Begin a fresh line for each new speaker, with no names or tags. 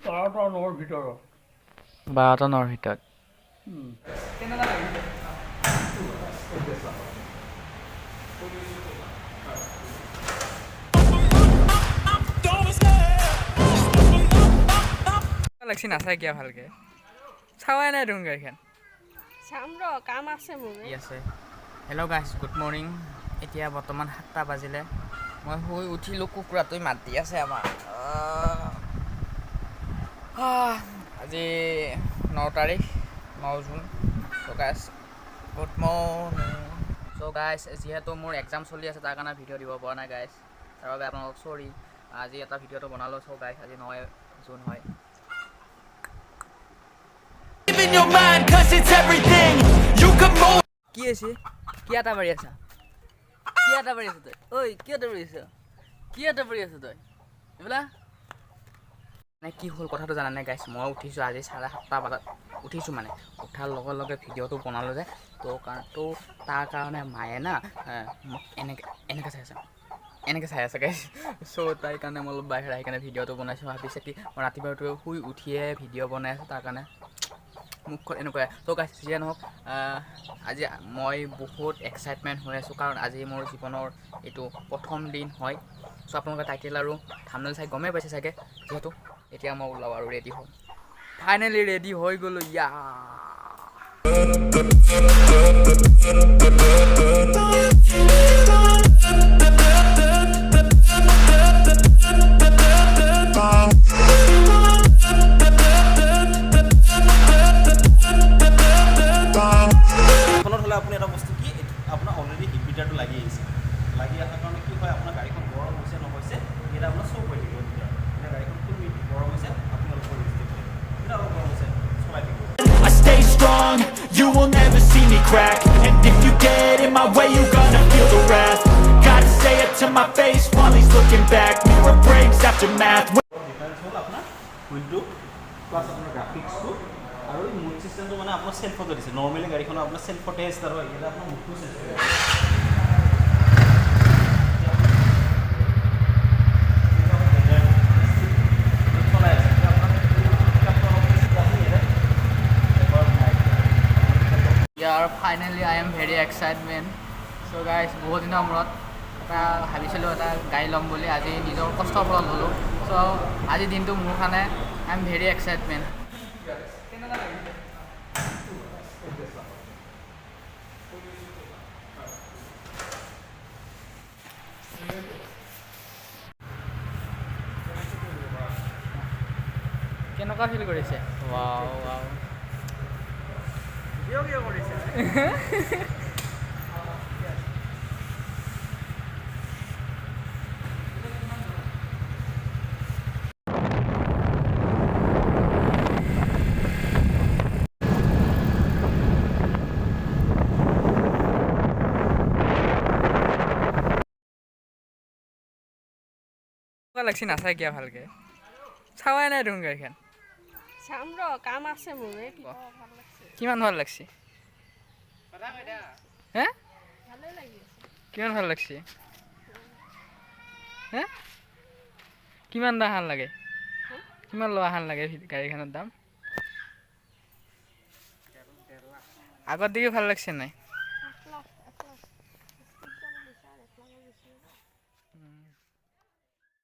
12টা নৰ ভিতৰত
12টা নৰ ভিতৰত
কেনেকুৱা লাগিছে
লাগছি নাচাই কিয় ভালকে চাৱাই নাই দেখোন গাড়ীখন
চাম ৰ কাম আছে মোৰ
আছে হেল্ল' গাইছ গুড মৰ্ণিং এতিয়া বৰ্তমান 7টা বাজিলে মই শুই উঠিলোঁ কুকুৰাটোৱে মাতি আছে আমাৰ আজি 9 তাৰিখ 9 জুন চ' গাইছ গুড মৰ্ণিং চ' গাইছ যিহেতু মোৰ এক্সাম চলি আছে তাৰ কাৰণে ভিডিঅ' দিব পৰা নাই গাইছ তাৰ বাবে আপোনালোক চৰি আজি এটা ভিডিঅ'টো বনালোঁ চ' গাইছ আজি 9 জুন হয় কি আছে কি এটা বাঢ়ি আছা কি এটা বাঢ়ি আছ তই ঐ কি এটা বাঢ়ি আছ তই এইবিলাক মানে কি হ'ল কথাটো জানানে গাইছ মই উঠিছোঁ আজি 7:30 বজাত উঠিছোঁ মানে উঠাৰ লগে লগে ভিডিঅ'টো বনালোঁ যে তাৰ কাৰণে মায়ে না মোক এনেকৈ চাই আছে গাইছ চ' তাৰ কাৰণে মই অলপ বাহিৰত আহি কাৰণে ভিডিঅ'টো বনাইছোঁ ভাবিছে কি মই ৰাতিপুৱা শুই উঠিয়ে ভিডিঅ' বনাই আছোঁ তাৰ কাৰণে মুখখন এনেকুৱাই ত' গাইছ যিয়ে নহওক আজি মই বহুত এক্সাইটমেণ্ট হৈ আছোঁ কাৰণ আজি মোৰ জীৱনৰ এইটো প্ৰথম দিন হয় চ' আপোনালোকে টাইটেল আৰু থাম্বনেইল চাই গমেই পাইছে চাগে যিহেতু এতিয়া মই ওলাওঁ আৰু ৰেডি হ'ম ফাইনেলি ৰেডি হৈ গ'লোঁ ইয়া
লাগি অহাৰ কাৰণে কি হয় আপোনাৰ গাড়ীখন গৰম হৈছে নহৈছে এটা আপোনাৰ চৌ কৰি থাকিব এতিয়া গাড়ীখন ফুল গৰম হৈছে আপোনালোকৰ এটা অলপ গৰম হৈছে চলাই থাকিব I stay strong, you will never see me crack and if you get in my way you're gonna feel the wrath gotta say it to my face while he's looking back mirror breaks after math difference হ'ল আপোনাৰ window plus আপোনাৰ গ্ৰাফিক্সটো আৰু mood চিষ্টেমটো মানে আপোনাৰ সেলফত দিছে normally গাড়ীখন আপোনাৰ সেলফতে ষ্টাৰ্ট হয় এটা আপোনাৰ মুডটো চেঞ্জ কৰে
finally I am very excitement so' guys বহুত দিনৰ মূৰত এটা ভাবিছিলোঁ এটা গাড়ী ল'ম বুলি আজি নিজৰ কষ্টৰ ফলত ল'লোঁ চ' আজিৰ দিনটো মোৰ কাৰণে আই এম ভেৰি এক্সাইটমেণ্ট কেনেকুৱা ফিল কৰিছে ৱাও ৱাও কিয় কৰিছে লাগছি নাচাই কিয় ভালকে চাৱাই নাই দেখোন গাড়ীখন
চাম ৰ কাম আছে মোৰ
কিমান ভাল লাগছি হে
ভালে লাগি আছে
কিমান ভাল লাগছি হে কিমান দাম লাগে কিমান লোৱা হান লাগে গাড়ীখনৰ দাম আগত দেখি ভাল লাগছে নাই